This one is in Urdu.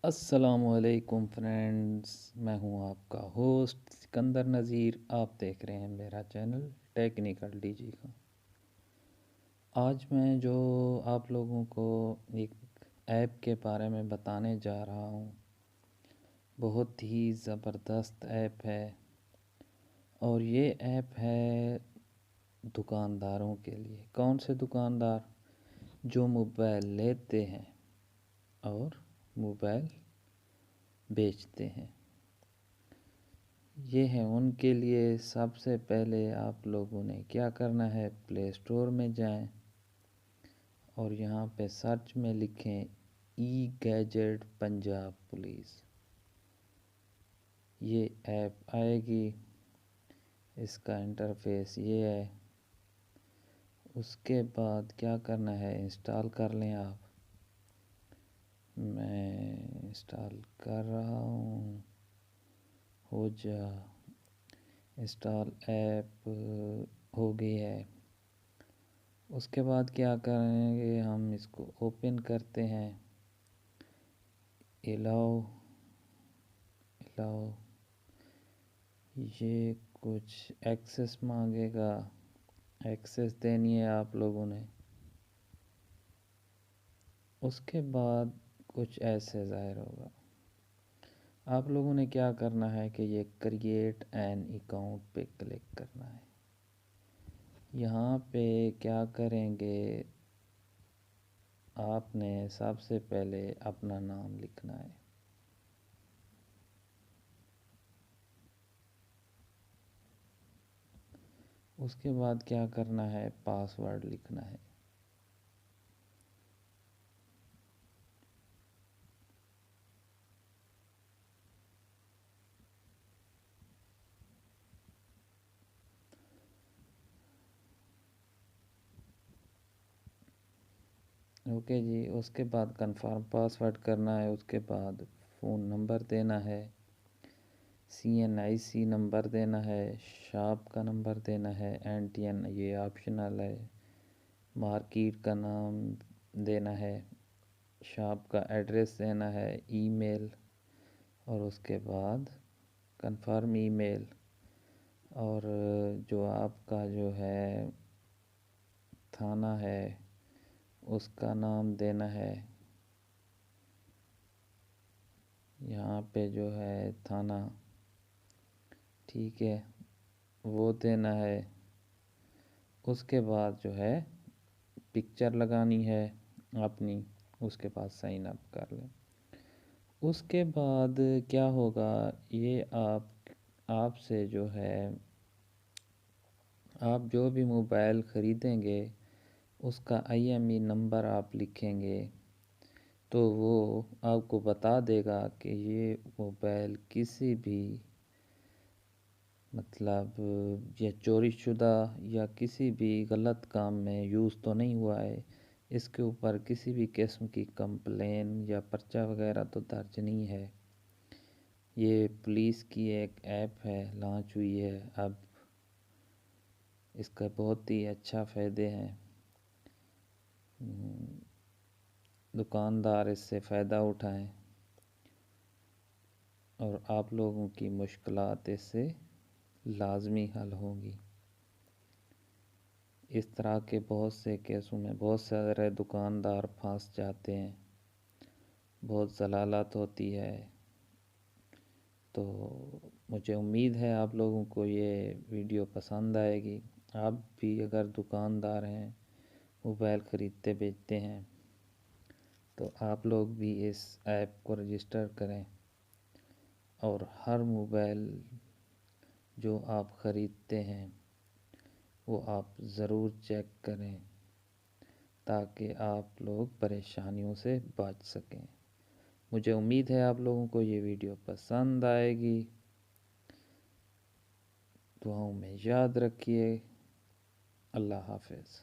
السلام علیکم فرینڈز، میں ہوں آپ کا ہوسٹ سکندر نذیر۔ آپ دیکھ رہے ہیں میرا چینل ٹیکنیکل ڈی جی کا۔ آج میں جو آپ لوگوں کو ایک ایپ کے بارے میں بتانے جا رہا ہوں، بہت ہی زبردست ایپ ہے، اور یہ ایپ ہے دکانداروں کے لیے۔ کون سے دکاندار؟ جو موبائل لیتے ہیں اور موبائل بیچتے ہیں، یہ ہے ان کے لیے۔ سب سے پہلے آپ لوگوں نے کیا کرنا ہے، پلے اسٹور میں جائیں اور یہاں پہ سرچ میں لکھیں ای گیجٹ پنجاب پولیس۔ یہ ایپ آئے گی، اس کا انٹرفیس یہ ہے۔ اس کے بعد کیا کرنا ہے، انسٹال کر لیں آپ۔ میں انسٹال کر رہا ہوں، ہو جا انسٹال۔ ایپ ہو گئی ہے۔ اس کے بعد کیا کریں گے، ہم اس کو اوپن کرتے ہیں۔ الاؤ یہ کچھ ایکسس مانگے گا، ایکسس دینی ہے آپ لوگوں نے۔ اس کے بعد کچھ ایسے ظاہر ہوگا۔ آپ لوگوں نے کیا کرنا ہے کہ یہ کریٹ این اکاؤنٹ پہ کلک کرنا ہے۔ یہاں پہ کیا کریں گے، آپ نے سب سے پہلے اپنا نام لکھنا ہے۔ اس کے بعد کیا کرنا ہے، پاس ورڈ لکھنا ہے۔ اوکے جی، اس کے بعد کنفرم پاس ورڈ کرنا ہے۔ اس کے بعد فون نمبر دینا ہے، CNIC نمبر دینا ہے، شاپ کا نمبر دینا ہے، NTN یہ آپشنل ہے، مارکیٹ کا نام دینا ہے، شاپ کا ایڈریس دینا ہے، ای میل، اور اس کے بعد کنفرم ای میل، اور جو آپ کا جو ہے تھانہ ہے اس کا نام دینا ہے۔ یہاں پہ جو ہے تھانہ، ٹھیک ہے، وہ دینا ہے۔ اس کے بعد جو ہے پکچر لگانی ہے اپنی، اس کے بعد سائن اپ کر لیں۔ اس کے بعد کیا ہوگا، یہ آپ سے جو ہے، آپ جو بھی موبائل خریدیں گے اس کا IMEI نمبر آپ لکھیں گے تو وہ آپ کو بتا دے گا کہ یہ موبائل کسی بھی مطلب یا چوری شدہ یا کسی بھی غلط کام میں یوز تو نہیں ہوا ہے، اس کے اوپر کسی بھی قسم کی کمپلین یا پرچہ وغیرہ تو درج نہیں ہے۔ یہ پولیس کی ایک ایپ ہے، لانچ ہوئی ہے اب، اس کا بہت ہی اچھا فائدے ہیں۔ دکاندار اس سے فائدہ اٹھائیں اور آپ لوگوں کی مشکلات اس سے لازمی حل ہوں گی۔ اس طرح کے بہت سے کیسوں میں بہت سارے دکاندار پھنس جاتے ہیں، بہت ضلالت ہوتی ہے۔ تو مجھے امید ہے آپ لوگوں کو یہ ویڈیو پسند آئے گی۔ آپ بھی اگر دکاندار ہیں، موبائل خریدتے بیچتے ہیں، تو آپ لوگ بھی اس ایپ کو رجسٹر کریں، اور ہر موبائل جو آپ خریدتے ہیں وہ آپ ضرور چیک کریں تاکہ آپ لوگ پریشانیوں سے بچ سکیں۔ مجھے امید ہے آپ لوگوں کو یہ ویڈیو پسند آئے گی۔ دعاؤں میں یاد رکھیے۔ اللہ حافظ۔